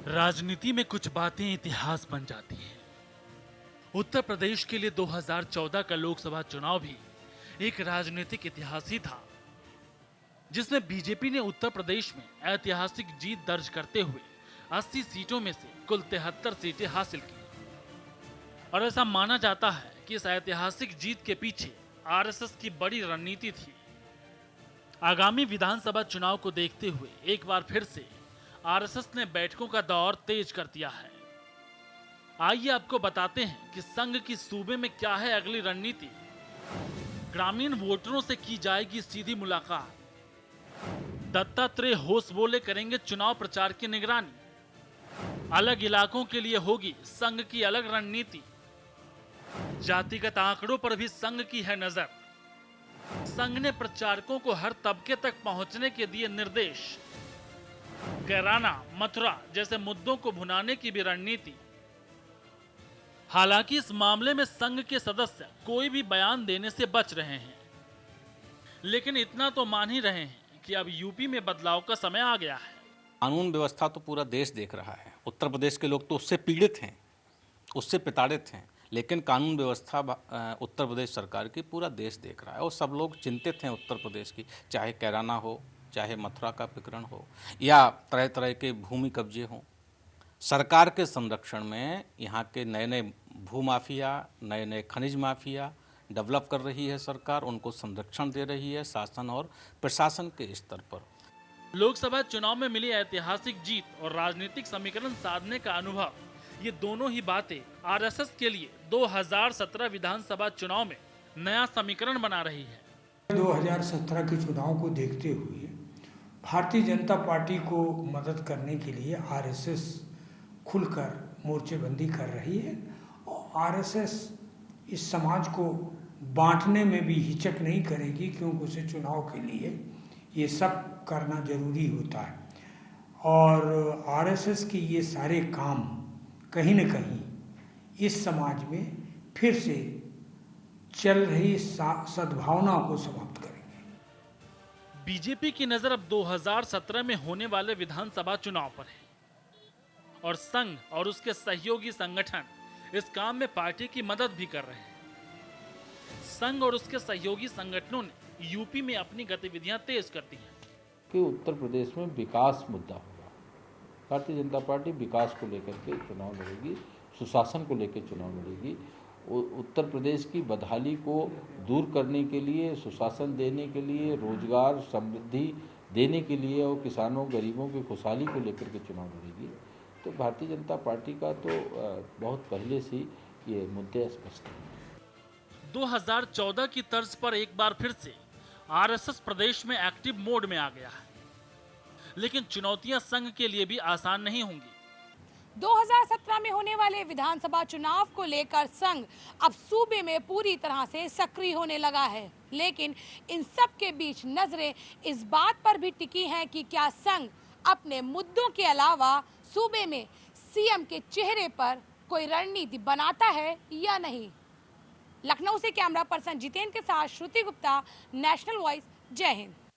राजनीति में कुछ बातें इतिहास बन जाती हैं। उत्तर प्रदेश के लिए 2014 का लोकसभा चुनाव भी एक राजनीतिक इतिहास ही था, जिसमें बीजेपी ने उत्तर प्रदेश में ऐतिहासिक जीत दर्ज करते हुए 80 सीटों में से कुल 73 सीटें हासिल की। और ऐसा माना जाता है कि इस ऐतिहासिक जीत के पीछे आरएसएस की बड़ी रणनीति थी। आगामी विधानसभा चुनाव को देखते हुए एक बार फिर से आरएसएस ने बैठकों का दौर तेज कर दिया है। आइए आपको बताते हैं कि संघ की सूबे में क्या है अगली रणनीति। ग्रामीण वोटरों से की जाएगी सीधी मुलाकात। दत्तात्रेय होश बोले करेंगे चुनाव प्रचार की निगरानी। अलग इलाकों के लिए होगी संघ की अलग रणनीति। जातिगत आंकड़ों पर भी संघ की है नजर। संघ ने प्रचारकों को हर तबके तक पहुंचने के दिए निर्देश। कैराना, मथुरा जैसे मुद्दों को भुनाने की भी रणनीति। हालांकि इस मामले में संघ के सदस्य कोई भी बयान देने से बच रहे हैं, लेकिन इतना तो मान ही रहे हैं कि अब यूपी में बदलाव का समय आ गया है। कानून व्यवस्था तो पूरा देश देख रहा है। उत्तर प्रदेश के लोग तो उससे पीड़ित हैं, उससे प्रताड़ित हैं, लेकिन कानून व्यवस्था उत्तर प्रदेश सरकार की पूरा देश देख रहा है और सब लोग चिंतित हैं उत्तर प्रदेश की। चाहे कैराना हो, चाहे मथुरा का प्रकरण हो, या तरह तरह के भूमि कब्जे हों, सरकार के संरक्षण में यहाँ के नए नए भूमाफिया, नए नए खनिज माफिया डेवलप कर रही है सरकार, उनको संरक्षण दे रही है शासन और प्रशासन के स्तर पर। लोकसभा चुनाव में मिली ऐतिहासिक जीत और राजनीतिक समीकरण साधने का अनुभव, ये दोनों ही बातें आरएसएस के लिए 2017 विधानसभा चुनाव में नया समीकरण बना रही है। 2017 के चुनाव को देखते हुए भारतीय जनता पार्टी को मदद करने के लिए आरएसएस खुलकर मोर्चेबंदी कर रही है और आरएसएस इस समाज को बांटने में भी हिचक नहीं करेगी, क्योंकि उसे चुनाव के लिए ये सब करना जरूरी होता है। और आरएसएस के ये सारे काम कहीं न कहीं इस समाज में फिर से चल रही सद्भावना को समाप्त करेंगे। बीजेपी की नजर अब 2017 में होने वाले विधानसभा चुनाव पर है और संघ और उसके सहयोगी संगठन इस काम में पार्टी की मदद भी कर रहे हैं। संघ और उसके सहयोगी संगठनों ने यूपी में अपनी गतिविधियां तेज कर दी हैं कि उत्तर प्रदेश में विकास मुद्दा होगा। भारतीय जनता पार्टी विकास को लेकर के चुनाव लड़ेगी, सुशासन को लेकर चुनाव लड़ेगी। उत्तर प्रदेश की बदहाली को दूर करने के लिए, सुशासन देने के लिए, रोजगार समृद्धि देने के लिए और किसानों गरीबों की खुशहाली को लेकर के चुनाव लड़ेगी। तो भारतीय जनता पार्टी का तो बहुत पहले से ये मुद्दे स्पष्ट हैं। 2014 की तर्ज पर एक बार फिर से आरएसएस प्रदेश में एक्टिव मोड में आ गया है, लेकिन चुनौतियां संघ के लिए भी आसान नहीं होंगी। 2017 में होने वाले विधानसभा चुनाव को लेकर संघ अब सूबे में पूरी तरह से सक्रिय होने लगा है, लेकिन इन सब के बीच नजरें इस बात पर भी टिकी हैं कि क्या संघ अपने मुद्दों के अलावा सूबे में सीएम के चेहरे पर कोई रणनीति बनाता है या नहीं। लखनऊ से कैमरा पर्सन जितेंद्र के साथ श्रुति गुप्ता, नेशनल वॉइस, जय हिंद।